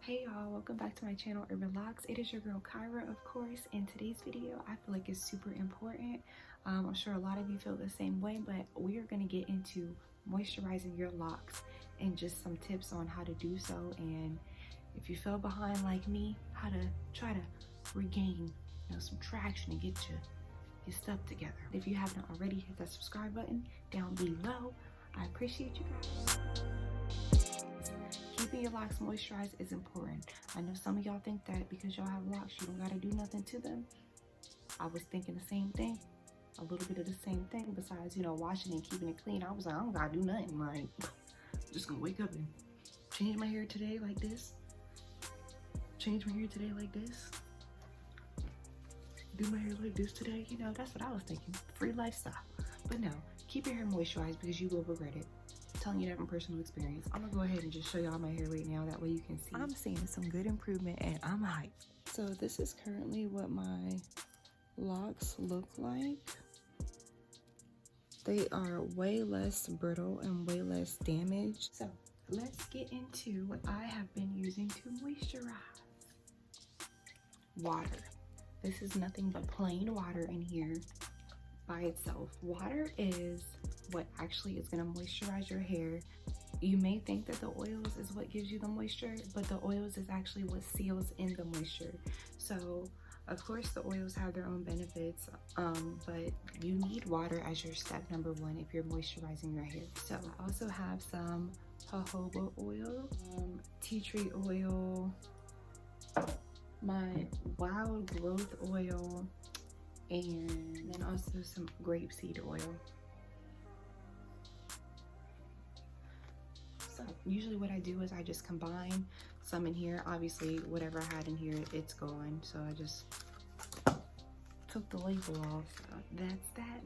Hey y'all, welcome back to my channel, HerbN Locs. It is your girl Kyra, of course. In today's video, I feel like it's super important. I'm sure a lot of you feel the same way, but we are going to get into moisturizing your locks and just some tips on how to do so. And if you fell behind like me, how to try to regain, some traction and get your stuff together. If you haven't already, hit that subscribe button down below. I appreciate you guys. Keeping your locks moisturized is important. I know some of y'all think that because y'all have locks, you don't gotta do nothing to them. I was thinking the same thing, a little bit of the same thing. Besides, washing and keeping it clean, I was like, I don't gotta do nothing. Like, I'm just gonna wake up and change my hair today like this. Change my hair today like this. Do my hair like this today. That's what I was thinking. Free lifestyle. But no, keep your hair moisturized because you will regret it. Telling you that from personal experience. I'm gonna go ahead and just show y'all my hair right now, that way you can see. I'm seeing some good improvement and I'm hyped. So this is currently what my locks look like. They are way less brittle and way less damaged. So let's get into what I have been using to moisturize. Water. This is nothing but plain water in here by itself. Water is what actually is going to moisturize your hair. You may think that the oils is what gives you the moisture, but the oils is actually what seals in the moisture. So of course the oils have their own benefits, but you need water as your step number one if you're moisturizing your hair. So I also have some jojoba oil, tea tree oil, my wild growth oil, and then also some grapeseed oil. So usually what I do is I just combine some in here. Obviously whatever I had in here, it's gone, so I just took the label off. So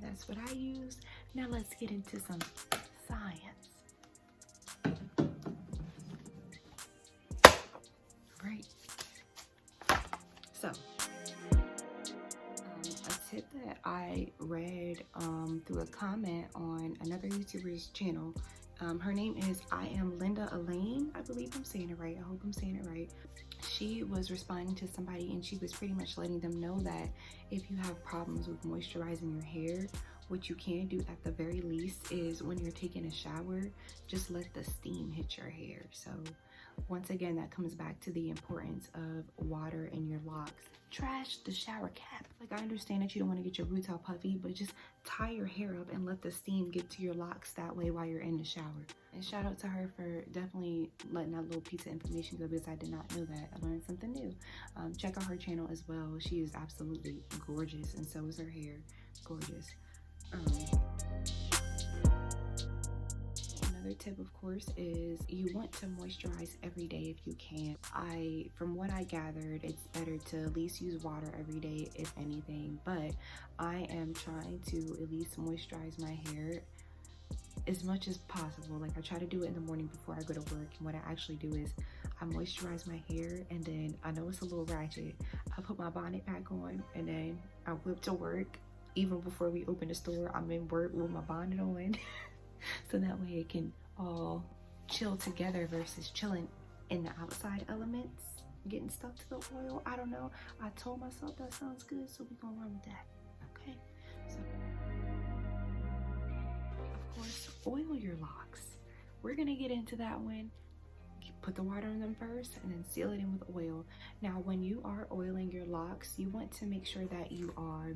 that's what I use. Now let's get into some science. Right, so a tip that I read through a comment on another YouTuber's channel. Her name is I am Linda Elaine. I believe I'm saying it right. I hope I'm saying it right. She was responding to somebody and she was pretty much letting them know that if you have problems with moisturizing your hair, what you can do at the very least is when you're taking a shower, just let the steam hit your hair. So once again, that comes back to the importance of water in your locks. Trash the shower cap. Like, I understand that you don't want to get your roots all puffy, but just tie your hair up and let the steam get to your locks that way while you're in the shower. And shout out to her for definitely letting that little piece of information go, because I did not know that. I learned something new. Check out her channel as well. She is absolutely gorgeous, and so is her hair. Gorgeous. Another tip, of course, is you want to moisturize every day if you can. From what I gathered, it's better to at least use water every day, if anything, but I am trying to at least moisturize my hair as much as possible. Like, I try to do it in the morning before I go to work, and what I actually do is I moisturize my hair, and then I know it's a little ratchet, I put my bonnet back on, and then I whip to work. Even before we open the store, I'm in work with my bonnet on. So that way it can all chill together versus chilling in the outside elements, getting stuck to the oil. I don't know. I told myself that sounds good, so we're gonna run with that. Okay. So, of course, oil your locks. We're gonna get into that one. Put the water in them first and then seal it in with oil. Now, when you are oiling your locks, you want to make sure that you are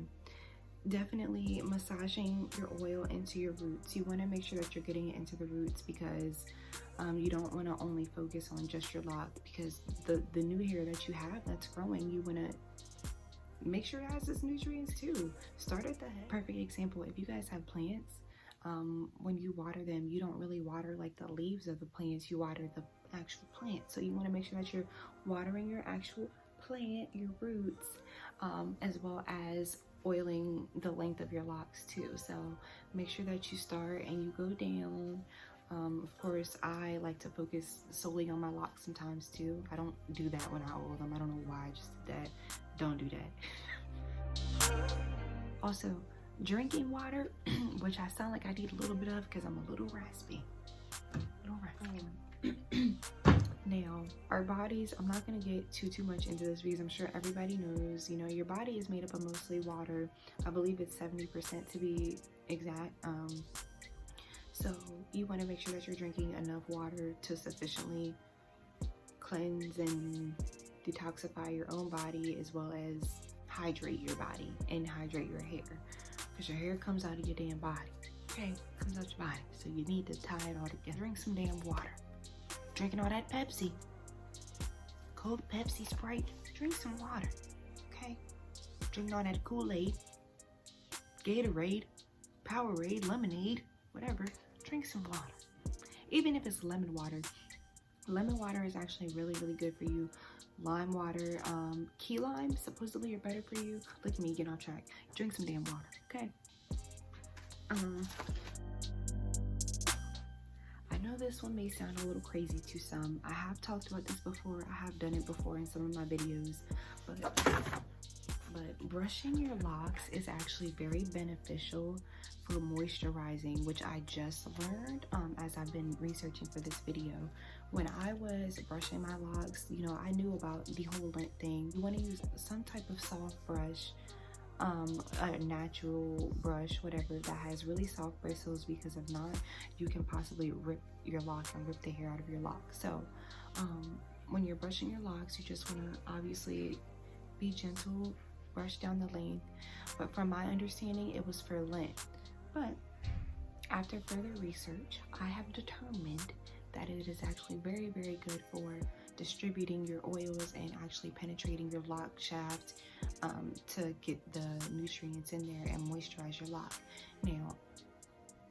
definitely massaging your oil into your roots. You want to make sure that you're getting it into the roots, because you don't want to only focus on just your lock, because the new hair that you have that's growing, you want to make sure it has its nutrients too. Start at the head. Perfect example, if you guys have plants, when you water them, you don't really water like the leaves of the plants, you water the actual plant. So you want to make sure that you're watering your actual plant, your roots, as well as oiling the length of your locks too. So make sure that you start and you go down. Of course, I like to focus solely on my locks sometimes too. I don't do that when I oil them. I don't know why I just did that. Don't do that. Also, drinking water, which I sound like I need a little bit of because I'm a little raspy. Now, our bodies, I'm not going to get too much into this because I'm sure everybody knows, you know, your body is made up of mostly water. I believe it's 70% to be exact. So you want to make sure that you're drinking enough water to sufficiently cleanse and detoxify your own body, as well as hydrate your body and hydrate your hair, because your hair comes out of your damn body. Okay, comes out your body, so you need to tie it all together. Drink some damn water. Drinking all that Pepsi, cold Pepsi, Sprite, drink some water. Okay, drinking all that Kool-Aid, Gatorade, Powerade, lemonade, whatever. Drink some water, even if it's lemon water. Lemon water is actually really good for you. Lime water, key lime supposedly are better for you. Look at me getting off track. Drink some damn water, okay? I know this one may sound a little crazy to some. I have talked about this before. I have done it before in some of my videos, but brushing your locks is actually very beneficial for moisturizing, which I just learned as I've been researching for this video. When I was brushing my locks, you know, I knew about the whole lint thing. You want to use some type of soft brush, a natural brush, whatever, that has really soft bristles, because if not, you can possibly rip your lock and rip the hair out of your lock. So when you're brushing your locks, you just want to obviously be gentle, brush down the length. But from my understanding, it was for lint. But after further research, I have determined that it is actually very good for distributing your oils and actually penetrating your lock shaft to get the nutrients in there and moisturize your lock. Now,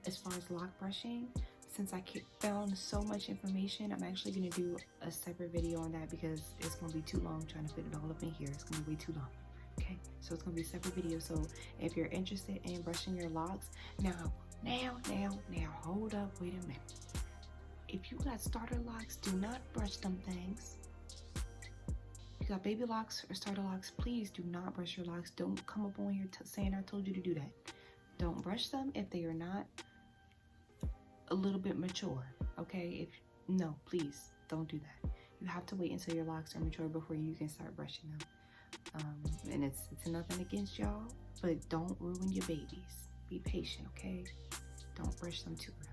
as far as lock brushing, since I found so much information, I'm actually going to do a separate video on that, because it's going to be too long trying to fit it all up in here. It's going to be way too long. Okay, so it's going to be a separate video. So if you're interested in brushing your locks, now, hold up, wait a minute. If you got starter locks, do not brush them things. If you got baby locks or starter locks, please do not brush your locks. Don't come up on here saying I told you to do that. Don't brush them if they are not a little bit mature, okay? No, please don't do that. You have to wait until your locks are mature before you can start brushing them. And it's nothing against y'all, but don't ruin your babies. Be patient, okay? Don't brush them too early.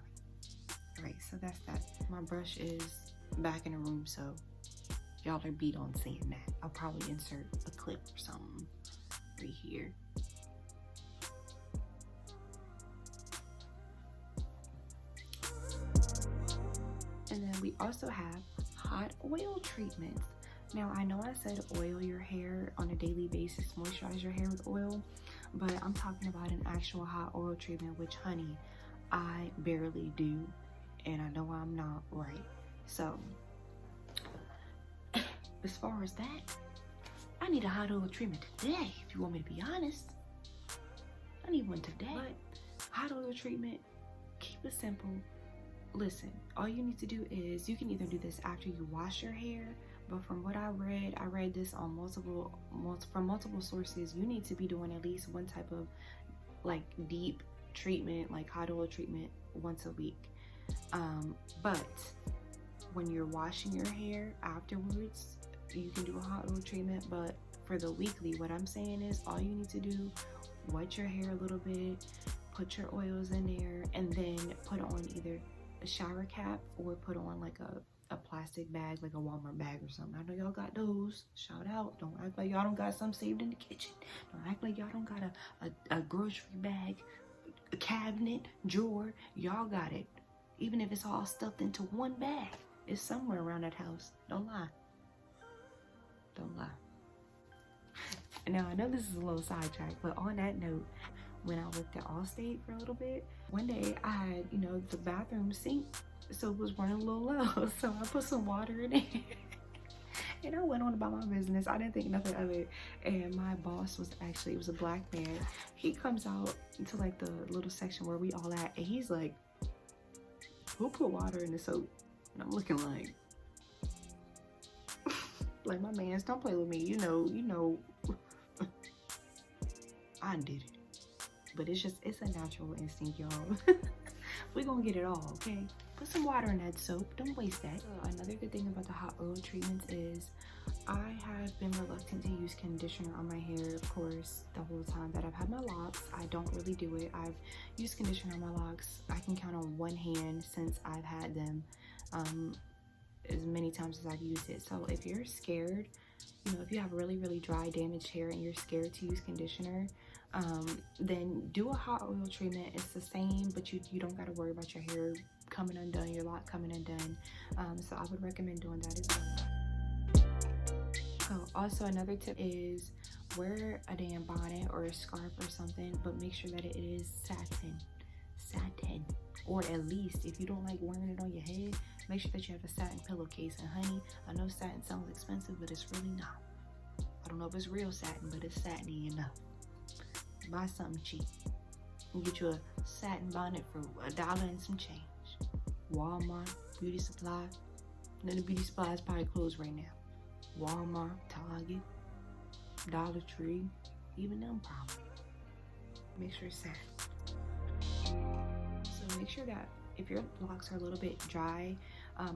All right, so that's that. My brush is back in the room, so y'all are beat on seeing that. I'll probably insert a clip or something right here. And then we also have hot oil treatments. Now, I know I said oil your hair on a daily basis, moisturize your hair with oil, but I'm talking about an actual hot oil treatment, which, honey, I barely do, and I know I'm not right. So, as far as that, I need a hot oil treatment today, if you want me to be honest. I need one today. But hot oil treatment, keep it simple. Listen, all you need to do is, you can either do this after you wash your hair, but from what I read this on from multiple sources, you need to be doing at least one type of like deep treatment, like hot oil treatment, once a week. But when you're washing your hair afterwards, you can do a hot oil treatment. But for the weekly, what I'm saying is, all you need to do, wet your hair a little bit, put your oils in there, and then put on either a shower cap or put on like a plastic bag, like a Walmart bag or something. I know y'all got those. Shout out. Don't act like y'all don't got some saved in the kitchen. Don't act like y'all don't got a grocery bag, a cabinet, drawer. Y'all got it. Even if it's all stuffed into one bag, it's somewhere around that house. Don't lie. Don't lie. Now, I know this is a little sidetrack, but on that note, when I worked at Allstate for a little bit, one day I had, you know, the bathroom sink, so it was running a little low. So I put some water in it and I went on about my business. I didn't think nothing of it. And my boss was actually, it was a black man. He comes out into like the little section where we all at, and he's like, who put water in the soap? And I'm looking like, like, my mans, don't play with me. You know, I did it. But it's a natural instinct, y'all. We're gonna get it all, okay? put some water in that soap. Don't waste that. Another good thing about the hot oil treatments is I have been reluctant to use conditioner on my hair, of course, the whole time that I've had my locks. I don't really do it. I've used conditioner on my locks. I can count on one hand since I've had them, as many times as I've used it. So if you're scared, you know, if you have really, really dry, damaged hair and you're scared to use conditioner, then do a hot oil treatment. It's the same, but you don't got to worry about your hair coming undone, your lock coming undone. So I would recommend doing that as well. Oh, also another tip is wear a damn bonnet or a scarf or something, but make sure that it is satin. Or at least, if you don't like wearing it on your head, make sure that you have a satin pillowcase. And honey, I know satin sounds expensive, but it's really not. I don't know if it's real satin, but it's satiny enough. Buy something cheap and get you a satin bonnet for $1 and some change. Walmart, beauty supply. None of beauty supplies probably closed right now. Walmart, Target, Dollar Tree, even them probably. Make sure it's satin. So make sure that if your locks are a little bit dry,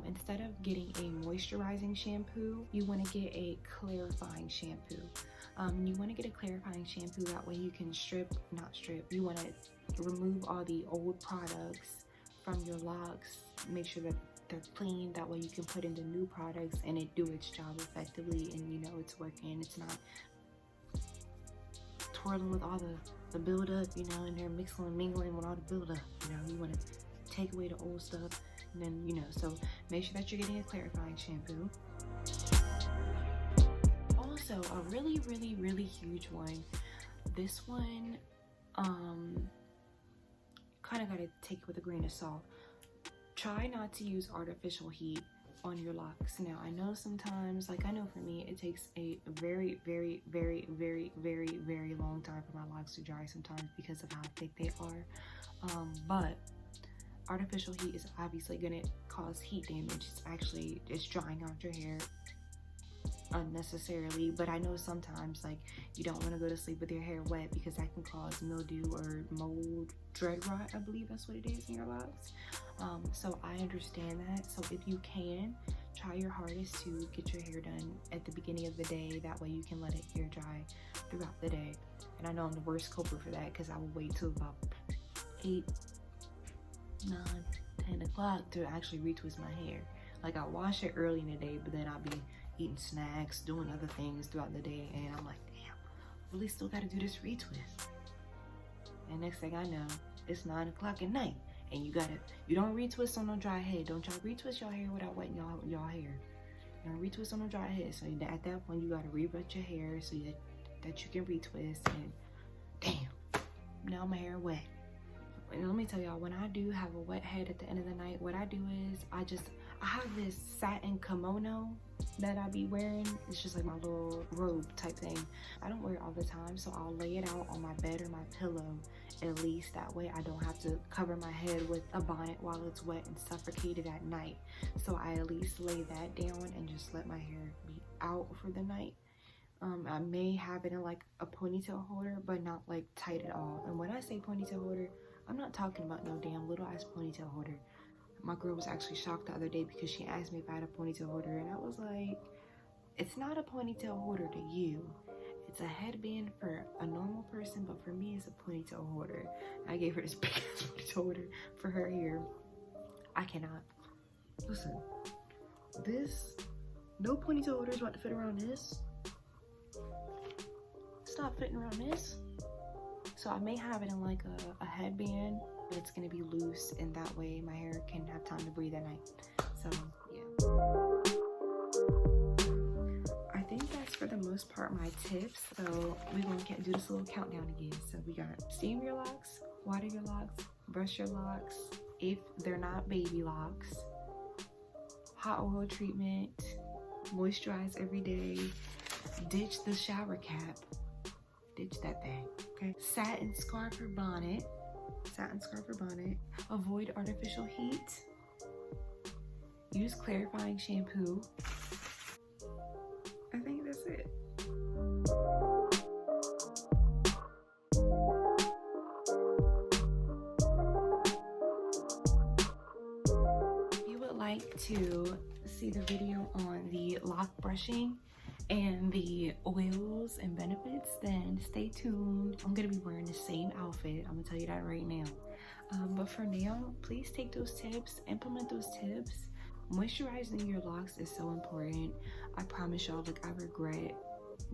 instead of getting a moisturizing shampoo, you want to get a clarifying shampoo. You want to get a clarifying shampoo, that way you can you want to remove all the old products from your locks, make sure that they're clean, that way you can put in the new products and it do its job effectively, and you know it's working. It's not twirling with all the buildup, you know, and they're mixing and mingling with all the buildup. You know, you want to take away the old stuff, and then, you know, so make sure that you're getting a clarifying shampoo. Also, a really, really, really huge one. This one, kind of got to take it with a grain of salt. Try not to use artificial heat on your locks. Now, I know sometimes, like I know for me, it takes a very, very, very, very, very, very long time for my locks to dry sometimes because of how thick they are. But artificial heat is obviously going to cause heat damage. It's drying out your hair unnecessarily. But I know sometimes, like, you don't want to go to sleep with your hair wet because that can cause mildew or mold, dread rot, I believe that's what it is in your locks. So I understand that. So if you can, try your hardest to get your hair done at the beginning of the day. That way you can let it air dry throughout the day. And I know I'm the worst culprit for that because I will wait till about 8, 9, 10 o'clock to actually retwist my hair. Like, I wash it early in the day, but then I'll be eating snacks, doing other things throughout the day, and I'm like, damn, really still gotta do this retwist. And next thing I know, it's 9 o'clock at night, and you don't retwist on no dry head. Don't y'all retwist your hair without wetting y'all hair. You don't retwist on no dry head. So at that point, you gotta re-wet your hair so that you can retwist, and damn, now my hair wet. And let me tell y'all, when I do have a wet head at the end of the night, what I do is I have this satin kimono that I be wearing. It's just like my little robe type thing. I don't wear it all the time, so I'll lay it out on my bed or my pillow at least. That way I don't have to cover my head with a bonnet while it's wet and suffocated at night. So I at least lay that down and just let my hair be out for the night. I may have it in like a ponytail holder, but not like tight at all. And when I say ponytail holder, I'm not talking about no damn little ass ponytail holder. My girl was actually shocked the other day because she asked me if I had a ponytail holder, and I was like, it's not a ponytail holder to you. It's a headband for a normal person, but for me, it's a ponytail holder. I gave her this big ass ponytail holder for her hair. I cannot. Listen, no ponytail holder is about to fit around this. It's not fitting around this. So I may have it in like a headband, but it's gonna be loose, and that way my hair can have time to breathe at night. So yeah. I think that's for the most part my tips. So we're gonna do this little countdown again. So we got steam your locks, water your locks, brush your locks if they're not baby locks, hot oil treatment, moisturize every day, ditch the shower cap. Ditch that thing, okay? Satin scarf or bonnet. Avoid artificial heat. Use clarifying shampoo. I think that's it. like to see the video on the lock brushing and the oils and benefits, then stay tuned. I'm gonna be wearing the same outfit. I'm gonna tell you that right now. But for now, please take those tips, implement those tips. Moisturizing your locks is so important. I promise y'all, like, I regret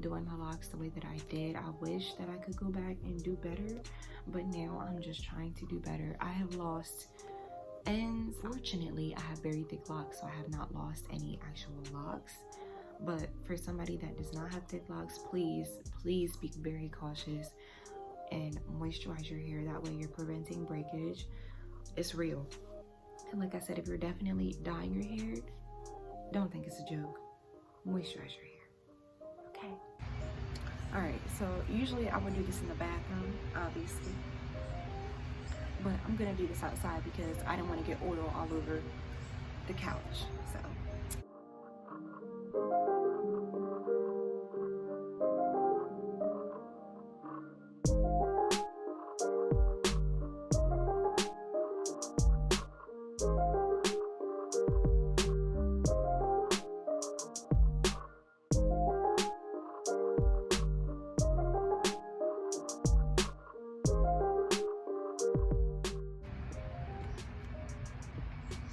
doing my locks the way that I did. I wish that I could go back and do better, but now I'm just trying to do better. I have lost, and fortunately I have very thick locks, so I have not lost any actual locks. But for somebody that does not have thick locks, please be very cautious and moisturize your hair. That way you're preventing breakage. It's real. And like I said, if you're definitely dyeing your hair, don't think it's a joke. Moisturize your hair. Okay. All right, so usually I would do this in the bathroom, obviously, but I'm gonna do this outside because I don't want to get oil all over the couch. So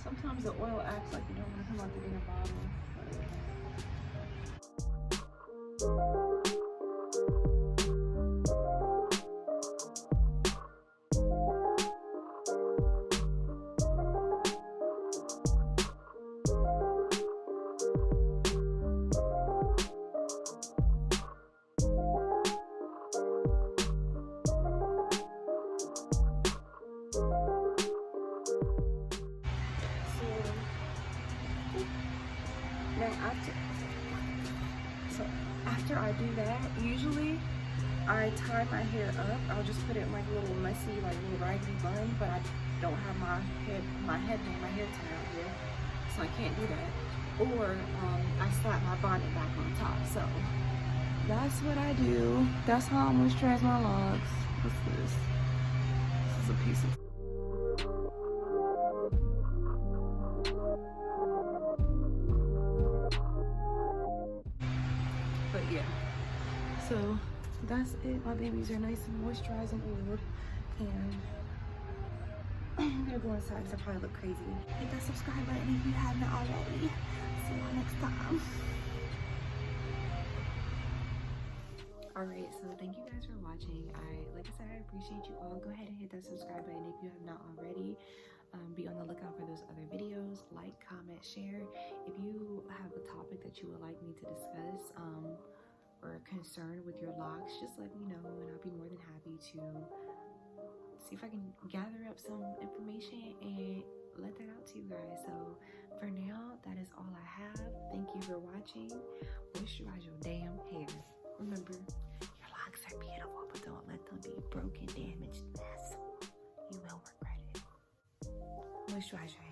sometimes the oil acts like you don't want to come out the damn bottle. After I do that, usually I tie my hair up. I'll just put it in like a little messy, like little raggedy bun, but I don't have my hair tied out here, so I can't do that. Or I slap my bonnet back on top. So that's what I do. That's how I moisturize my locks. What's this? This is a piece of so that's it. My babies are nice and moisturized and oiled, and I'm gonna go inside because I probably look crazy. Hit that subscribe button if you haven't already. See you next time. Alright, so thank you guys for watching. Like I said, I appreciate you all. Go ahead and hit that subscribe button if you have not already. Be on the lookout for those other videos. Like, comment, share. If you have a topic that you would like me to discuss, or concerned with your locks, just let me know and I'll be more than happy to see if I can gather up some information and let that out to you guys. So for now, that is all I have. Thank you for watching. Moisturize your damn hair. Remember, your locks are beautiful, but don't let them be broken, damaged mess. You will regret it. Moisturize your hair.